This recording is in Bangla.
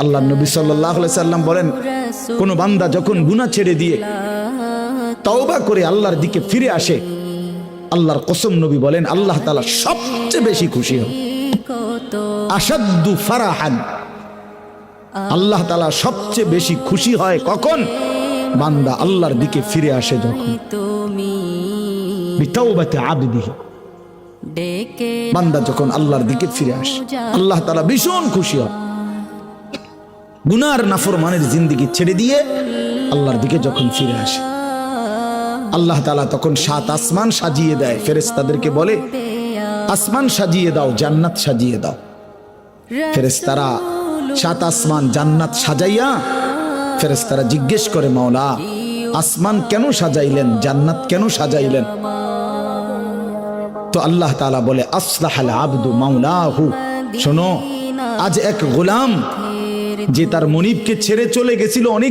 আল্লাহ নবী সাল্লাল্লাহু আলাইহি সাল্লাম বলেন, কোন বান্দা যখন গুনাহ ছেড়ে দিয়ে তওবা করে আল্লাহর দিকে ফিরে আসে, আল্লাহর কসম নবী বলেন আল্লাহ তাআলা সবচেয়ে বেশি খুশি হন। আশাদ্দু ফারাহান, আল্লাহ তাআলা সবচেয়ে বেশি খুশি হয় কখন? বান্দা আল্লাহর দিকে ফিরে আসে যখন। বিতাওবাতি আবদিহি, বান্দা যখন আল্লাহর দিকে ফিরে আসে আল্লাহ তাআলা ভীষণ খুশি হয়। গুনার নাফরমানের জিন্দেগি ছেড়ে দিয়ে আল্লাহর দিকে যখন ফিরে আসে, আল্লাহ তাআলা তখন 7 আসমান সাজিয়ে দেয়। ফেরেশতাদেরকে বলে, আসমান সাজিয়ে দাও, জান্নাত সাজিয়ে দাও। ফেরেশতারা 7 আসমান জান্নাত সাজাইয়া ফেরেশতারা জিজ্ঞেস করে, মাওলা আসমান কেন সাজাইলেন, জান্নাত কেন সাজাইলেন? তো আল্লাহ তাআলা বলে, আসলাহাল আবদু মাওলাহু, শোনো, আজ এক গোলাম যে তার মনিবকে ছেড়ে চলে গেছিল অনেক